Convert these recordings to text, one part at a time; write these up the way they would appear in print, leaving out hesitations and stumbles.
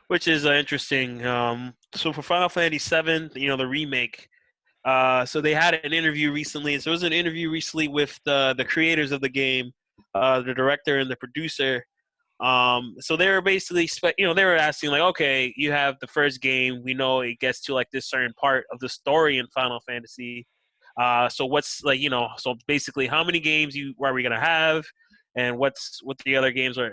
which is interesting. So for Final Fantasy VII, the remake. So they had an interview recently. So there was an interview recently with the creators of the game, the director and the producer. So they were basically, they were asking like, okay, you have the first game. We know it gets to like this certain part of the story in Final Fantasy. So what's like, so basically, how many games are we gonna have, and what the other games are,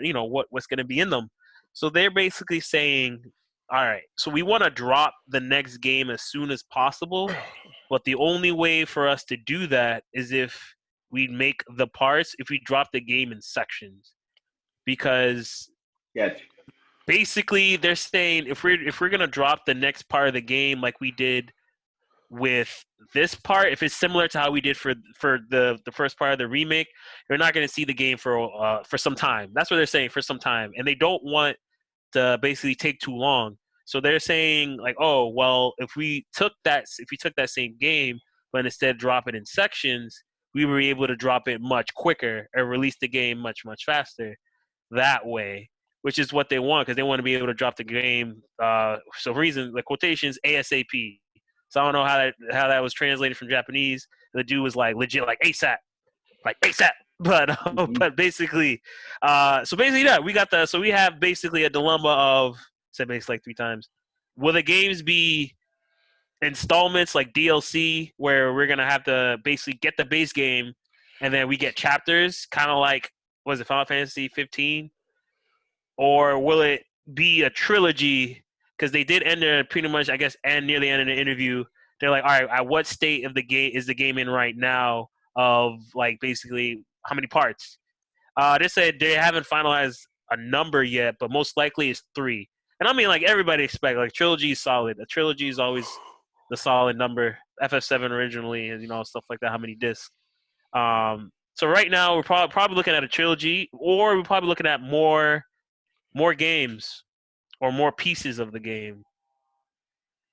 what's gonna be in them. So they're basically saying, all right, so we want to drop the next game as soon as possible, but the only way for us to do that is if we make the parts, if we drop the game in sections, because Yes. basically they're saying if we're gonna drop the next part of the game like we did with this part, if it's similar to how we did for the first part of the remake, you're not going to see the game for some time. That's what they're saying, for some time, and they don't want to basically take too long. So they're saying like, oh well, if we took that same game, but instead drop it in sections, we were able to drop it much quicker and release the game much faster that way, which is what they want, because they want to be able to drop the game. So reason the quotations ASAP. So I don't know how that was translated from Japanese. The dude was like legit like ASAP, like ASAP. But Hmm. but basically, yeah, we have basically a dilemma of, said basically like three times. Will the games be installments like DLC, where we're gonna have to basically get the base game, and then we get chapters, kind of like, was it Final Fantasy 15, or will it be a trilogy? Because they did end there pretty much, I guess, and near the end of the interview, they're like, all right, at what state of the game is the game in right now? Of like basically how many parts? They said they haven't finalized a number yet, but most likely it's three. And I mean, like everybody expect, like trilogy is solid. A trilogy is always the solid number. FF7 originally, and stuff like that. How many discs? So right now we're probably looking at a trilogy, or we're probably looking at more games or more pieces of the game.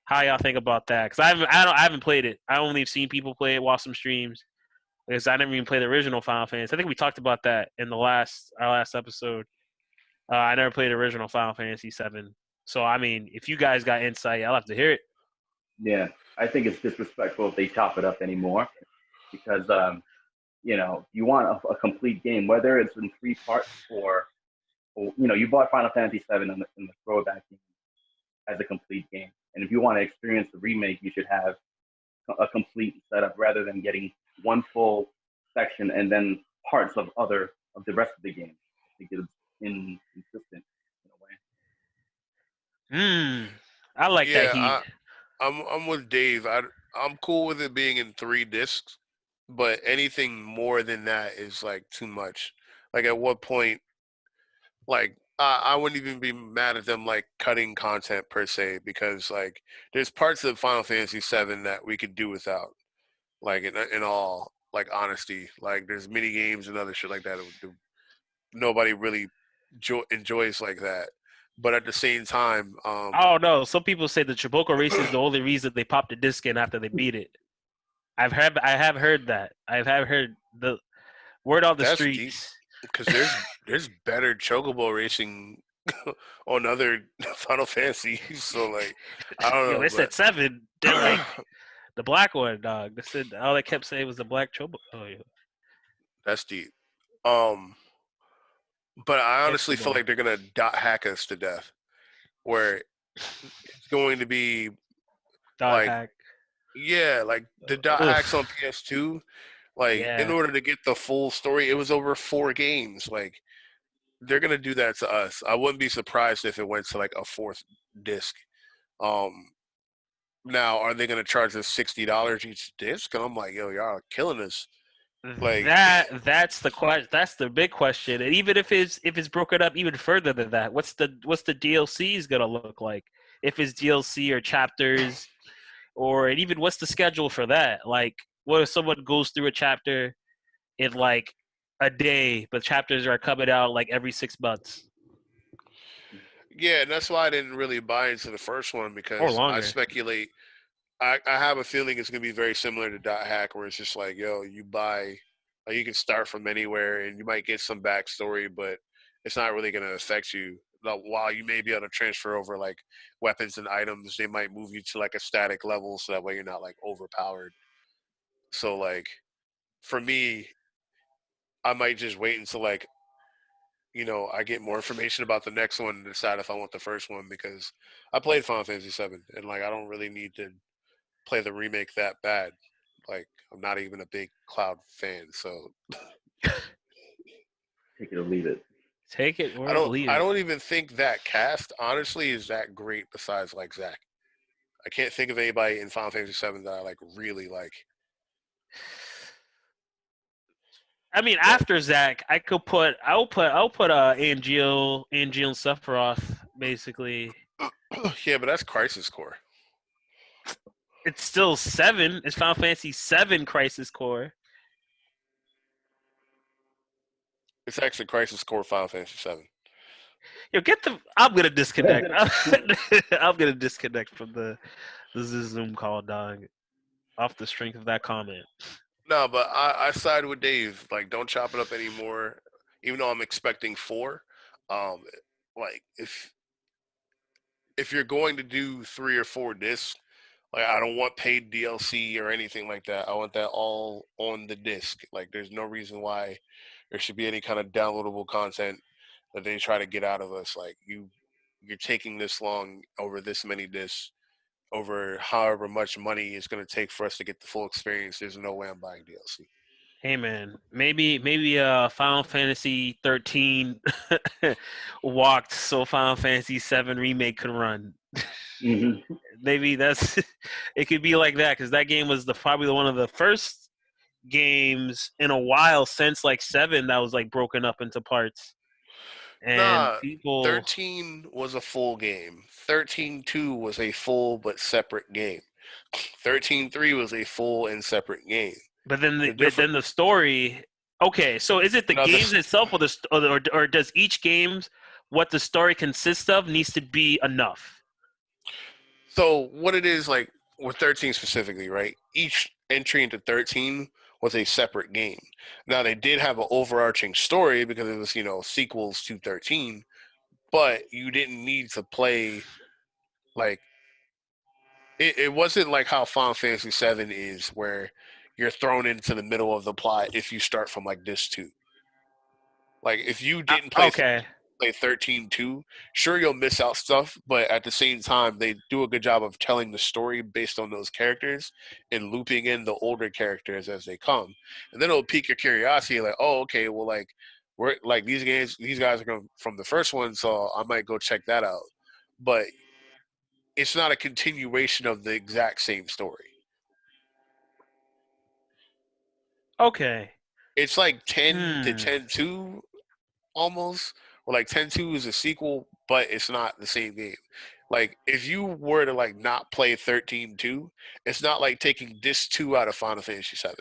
How y'all think about that? Because I haven't played it. I only have seen people play it, watch some streams. Because I never even played the original Final Fantasy. I think we talked about that in our last episode. I never played the original Final Fantasy VII. So I mean, if you guys got insight, I'll have to hear it. Yeah, I think it's disrespectful if they chop it up anymore because you want a complete game, whether it's in three parts or you bought Final Fantasy VII in the throwback game as a complete game, and if you want to experience the remake, you should have a complete setup rather than getting one full section and then parts of the rest of the game. I think it's inconsistent in a way. I like that Yeah, heat. I'm with Dave. I'm cool with it being in 3 discs, but anything more than that is like too much. Like at what point, like I wouldn't even be mad at them like cutting content per se, because like there's parts of Final Fantasy VII that we could do without. Like in all like honesty, like there's mini games and other shit like that nobody really enjoys like that. But at the same time, Oh no, some people say the Traboco race is the only reason they popped the disc in after they beat it. I have heard that. I have heard the word on the that's deep streets. because there's better chocobo racing on other Final Fantasies. So like, I Yo, they don't know, said seven. They're like but the black one, dog. They said all they kept saying was the black Chobo. Oh yeah, that's deep. Um, but I honestly feel Chocobo. like they're gonna dot hack us to death, where it's going to be Dot like, hack. yeah, like the dot Ugh. hacks on PS2. Like in Yeah. order to get the full story, it was over 4 games. Like they're gonna do that to us. I wouldn't be surprised if it went to like a fourth disc. Um, Now, are they gonna charge us $60 each disc? And I'm like, yo, y'all are killing us. Like, That's the question. That's the big question. And even if it's broken up even further than that, what's the DLCs gonna look like? If it's DLC or chapters, or and even what's the schedule for that? Like, what if someone goes through a chapter in like a day, but chapters are coming out like every 6 months yeah, and that's why I didn't really buy into the first one, or because I longer? speculate. I have a feeling it's gonna be very similar to Dot Hack, where it's just like, yo, you buy, you can start from anywhere, and you might get some backstory, but it's not really gonna affect you while you may be able to transfer over like weapons and items, they might move you to like a static level so that way you're not like overpowered. So like for me, I might just wait until like I get more information about the next one and decide if I want the first one because I played Final Fantasy VII and like I don't really need to play the remake that bad. Like I'm not even a big Cloud fan, so Take it or leave it. Take it or I don't leave I it. don't even think that cast honestly is that great besides like Zach. I can't think of anybody in Final Fantasy VII that I like really like. I mean, But after Zach, I'll put Angel and Sephiroth basically. yeah, but that's Crisis Core. It's still 7. It's Final Fantasy 7 Crisis Core. It's actually Crisis Core Final Fantasy VII. Yo, get the. I'm gonna disconnect. I'm gonna disconnect from the Zoom call, dog. Off the strength of that comment. No, but I side with Dave. Like, don't chop it up anymore. Even though I'm expecting 4, um, like if you're going to do 3 or 4 discs, like I don't want paid DLC or anything like that. I want that all on the disc. Like, there's no reason why there should be any kind of downloadable content that they try to get out of us. Like, you're taking this long over this many discs, over however much money it's going to take for us to get the full experience. There's no way I'm buying DLC. Hey man, maybe Final Fantasy 13 walked so Final Fantasy 7 remake could run. Mm-hmm. Maybe that's it could be like that because that game was probably one of the first games in a while since like 7 that was like broken up into parts and Nah, people. 13 was a full game. 13.2 was a full but separate game. 13.3 was a full and separate game. But then The different the story. Okay, so is it the now games this itself, or or does each game's what the story consists of needs to be enough? so what it is like with 13 specifically, right? Each entry into 13 was a separate game. Now they did have an overarching story because it was, sequels to 13, but you didn't need to play like it wasn't like how Final Fantasy 7 is where you're thrown into the middle of the plot if you start from like this 2. Like if you didn't Okay, play 13.2, sure you'll miss out stuff, but at the same time they do a good job of telling the story based on those characters and looping in the older characters as they come. And then it'll pique your curiosity like, "Oh, okay, well like we're like these guys are going from the first one, so I might go check that out." But it's not a continuation of the exact same story. okay. It's like 10 to Hmm. 10.2 almost, or like 10.2 is a sequel, but it's not the same game. Like if you were to like not play 13.2, it's not like taking disc 2 out of Final Fantasy 7.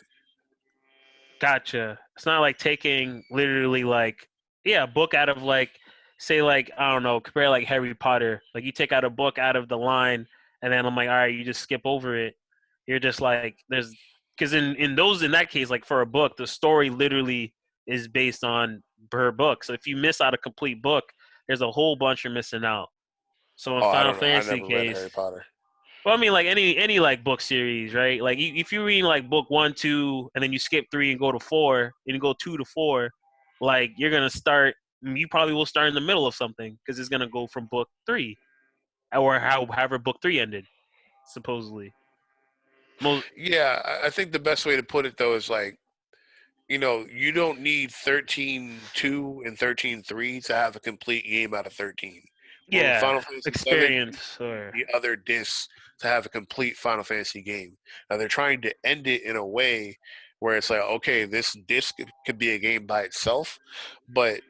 Gotcha. It's not like taking literally like a book out of like say like I don't know, compare like Harry Potter. Like you take out a book out of the line and then I'm like, all right, you just skip over it. You're just like there's because in that case, like for a book, the story literally is based on per book. So if you miss out a complete book, there's a whole bunch you're missing out. So in Oh, I Final don't know. I Fantasy never read case, Harry Potter. well, I mean, like any like book series, right? Like if you read like book 1, 2, and then you skip 3 and go to 4, and you go 2 to 4, like you're gonna start. You probably will start in the middle of something because it's gonna go from book 3 or however book 3 ended, supposedly. Most Yeah, I think the best way to put it though is like, you don't need 13.2 and 13.3 to have a complete game out of 13. Where with yeah, Final Fantasy 7, experience or the other discs to have a complete Final Fantasy game. Now they're trying to end it in a way where it's like, okay, this disc could be a game by itself, but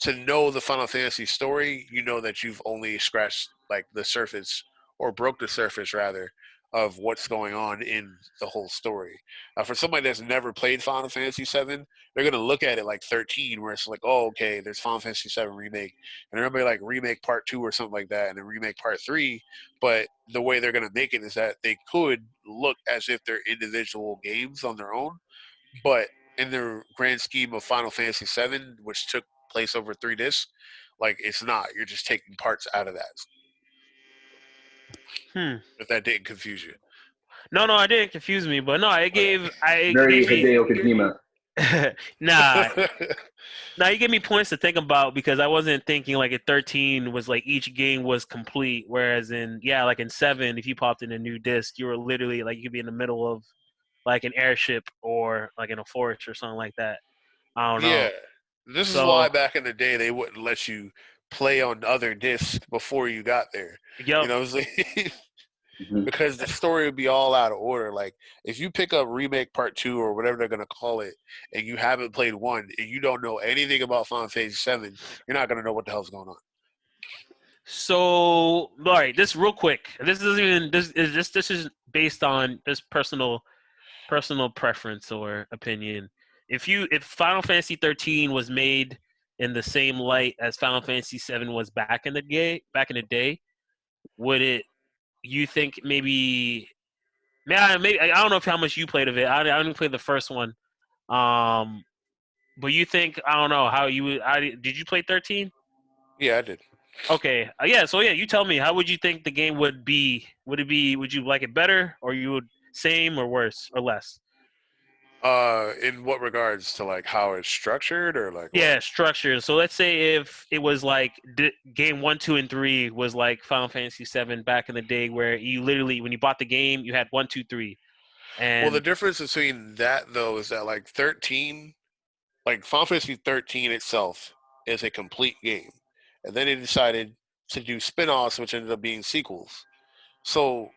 to know the Final Fantasy story, you know that you've only scratched like the surface or broke the surface rather of what's going on in the whole story. For somebody that's never played Final Fantasy VII, they're gonna look at it like 13, where it's like, oh, okay, there's Final Fantasy VII remake, and everybody like remake part 2 or something like that, and then remake part 3. But the way they're gonna make it is that they could look as if they're individual games on their own, but in the grand scheme of Final Fantasy VII, which took place over 3 discs, Like it's not. You're just taking parts out of that. Hmm. If that didn't confuse you. No, I didn't confuse me, but no, it Very gave me Hideo Kojima. nah. Now you give me points to think about because I wasn't thinking like in 13 was like each game was complete, whereas like in 7, if you popped in a new disc, you were literally like you could be in the middle of like an airship or like in a forest or something like that. I don't Yeah. know. This is So why back in the day they wouldn't let you play on other discs before you got there. You yep. know what I'm saying? Mhm. Because the story would be all out of order. Like if you pick up Remake Part 2 or whatever they're gonna call it, and you haven't played 1 and you don't know anything about Final Fantasy 7, you're not gonna know what the hell's going on. So all right, this real quick. This isn't even this is based on this personal preference or opinion. If Final Fantasy 13 was made in the same light as Final Fantasy 7 was back in the day, would it? You think maybe I don't know if how much you played of it. I didn't play the first one. Um, but you think I don't know how you would. Did you play 13? Yeah, I did. Okay, yeah. So yeah, you tell me. How would you think the game would be? Would it be? Would you like it better, or you would same or worse or less? In what regards to like how it's structured or like what? Yeah, structure. So let's say if it was like game 1, 2, and 3 was like Final Fantasy 7 back in the day, where you literally when you bought the game, you had 1, 2, 3, Well, the and difference between that though is that like 13, like Final Fantasy 13 itself is a complete game, and then they decided to do spin-offs, which ended up being sequels. So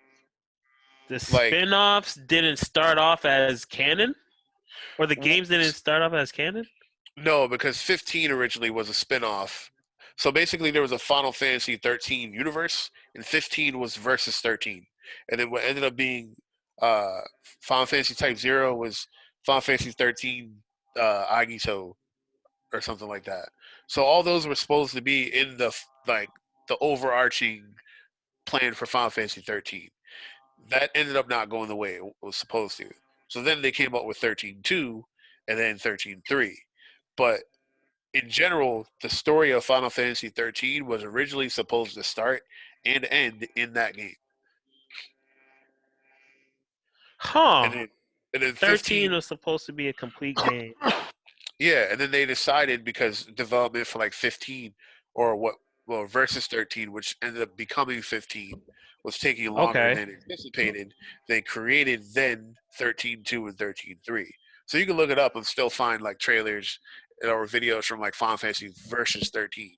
the like spin-offs didn't start off as canon, or the w- games didn't start off as canon. no, because 15 originally was a spin-off. So basically, there was a Final Fantasy 13 universe, and 15 was versus 13, and then what ended up being uh, Final Fantasy Type Zero was Final Fantasy 13 Agito or something like that. So all those were supposed to be in the like the overarching plan for Final Fantasy 13. That ended up not going the way it was supposed to. So then they came up with 13.2 and then 13.3. But in general, the story of Final Fantasy 13 was originally supposed to start and end in that game. And Huh? then and then 13 15. was supposed to be a complete game. Yeah, and then they decided because development for like 15 or what well versus 13, which ended up becoming 15, was taking longer Okay. than anticipated. They created then 13.2 and 13.3. So you can look it up and still find like trailers or videos from like Final Fantasy versus 13, and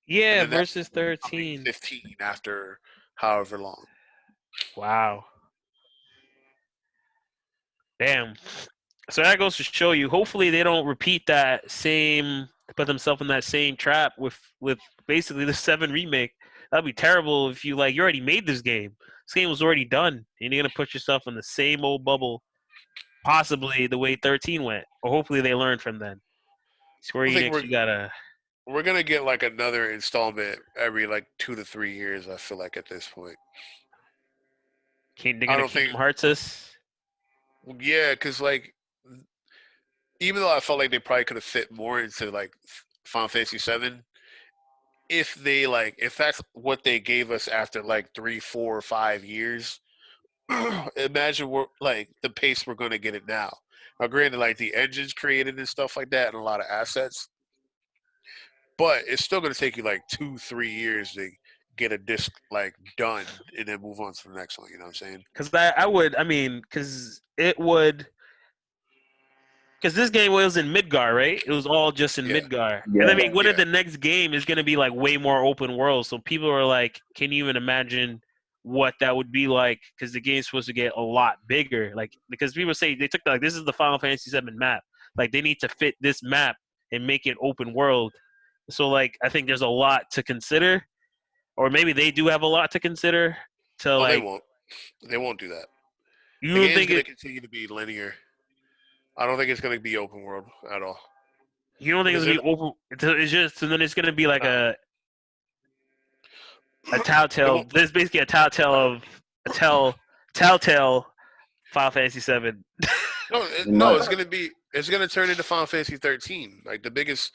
Yeah, then that versus becoming 13. 15 after however long. Wow. Damn. So that goes to show you. Hopefully, they don't repeat that same, put themselves in that same trap with basically the 7 remake. That'd be terrible if you already made this game. This game was already done, and you're gonna put yourself in the same old bubble, possibly the way 13 went. Or hopefully, they learned from then. Square I think Enix, you gotta. we're gonna get like another installment every like 2 to 3 years. I feel like at this point. They're I gonna don't Kingdom think. Hearts us. Yeah, because like even though I felt like they probably could have fit more into like Final Fantasy 7, if they like if that's what they gave us after like 3, 4, 5 years, imagine we're like the pace we're going to get it now. Now, granted, like the engines created and stuff like that, and a lot of assets, but it's still going to take you like 2, 3 years to get a disc like done and then move on to the next one. You know what I'm saying? Because I would. I mean, because it would. Because this game was in Midgar, right? It was all just in Yeah, Midgar. And I Yeah. mean, what if yeah. the next game is going to be like way more open world? So people are like, can you even imagine what that would be like? Because the game's supposed to get a lot bigger. Like, because people say they took like this is the Final Fantasy VII map. Like they need to fit this map and make it open world. So like, I think there's a lot to consider, or maybe they do have a lot to consider. To Oh, they like, won't. They won't do that. you The don't game's think going to it? continue to be linear. I don't think it's going to be open world at all. You don't think it's Because gonna they're be over? It's just, and then it's gonna be like nah, a it telltale. won't. There's basically a telltale of a telltale Final Fantasy Seven. No, Pretty no, much. it's gonna be. It's gonna turn into Final Fantasy 13. Like the biggest.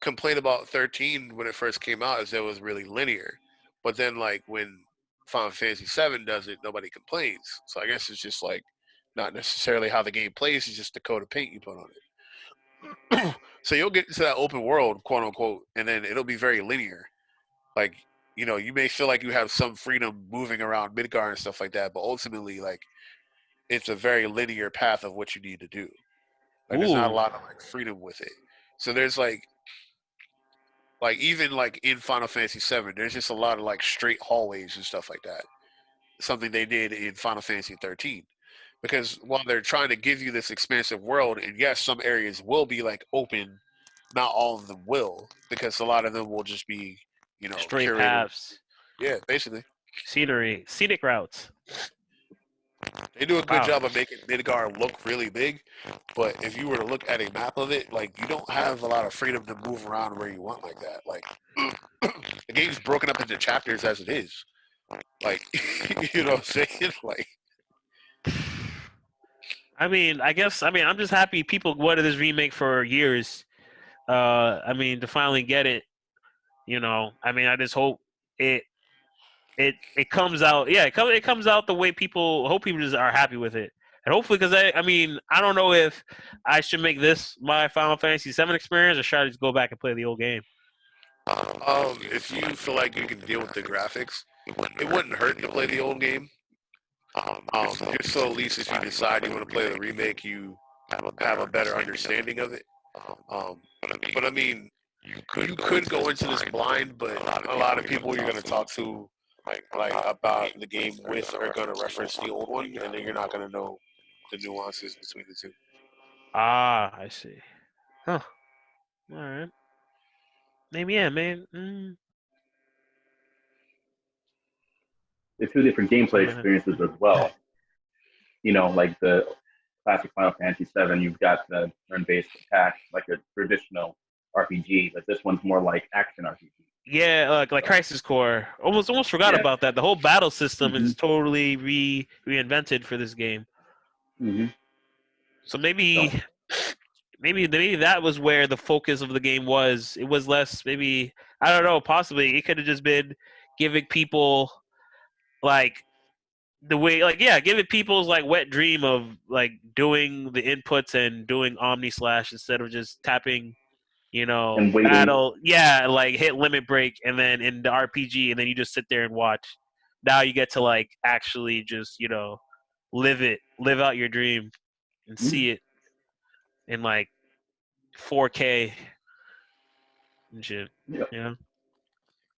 complaint about 13 when it first came out is it was really linear, but then like when Final Fantasy 7 does it, nobody complains. So I guess it's just like not necessarily how the game plays; it's just the coat of paint you put on it. So you'll get into that open world, quote unquote, and then it'll be very linear. Like you may feel like you have some freedom moving around Midgar and stuff like that, but ultimately, like it's a very linear path of what you need to do. Like there's not a Ooh, lot of like freedom with it. So there's like even like in Final Fantasy 7, there's just a lot of like straight hallways and stuff like that. Something they did in Final Fantasy 13. Because while they're trying to give you this expansive world, and yes, some areas will be like open, not all of them will, because a lot of them will just be, straight curated. paths, Yeah, basically. scenery, scenic routes. They do a good Wow. job of making Midgar look really big, but if you were to look at a map of it, like you don't have a lot of freedom to move around where you want like that. Like the game's broken up into chapters as it is. Like you know what I'm saying? Like I mean, I'm just happy people wanted this remake for years. To finally get it, I just hope it it comes out. Yeah, it comes out the way people hope. People just are happy with it, and hopefully, because I don't know if I should make this my Final Fantasy VII experience, or should I just go back and play the old game? if you feel like you can deal with the graphics, it wouldn't hurt to play the old game. Just so at least if you decide you want to play the remake, you have a better understanding of it. But I mean, you could go into this blind, but a lot of people you're going to talk to like about the game with are going to reference the old one, and then you're not going to know the nuances between the two. Ah, I see. Huh. All right. Maybe yeah, man. The two different gameplay Something. experiences as well. Like the classic Final Fantasy VII, you've got the turn-based attack, like a traditional RPG, but this one's more like action RPG. Yeah, like So, Crisis Core. Almost forgot yeah. about that. The whole battle system Hmm. is totally reinvented for this game. Hmm. So So, maybe that was where the focus of the game was. It was less maybe I don't know. Possibly it could have just been giving people like the way like yeah, giving people's like wet dream of like doing the inputs and doing Omni Slash instead of just tapping and waiting. battle, yeah, like hit limit break, and then in the RPG, and then you just sit there and watch. Now you get to like actually just live out your dream, and Mm, see it in like 4K and shit. yeah. Yeah.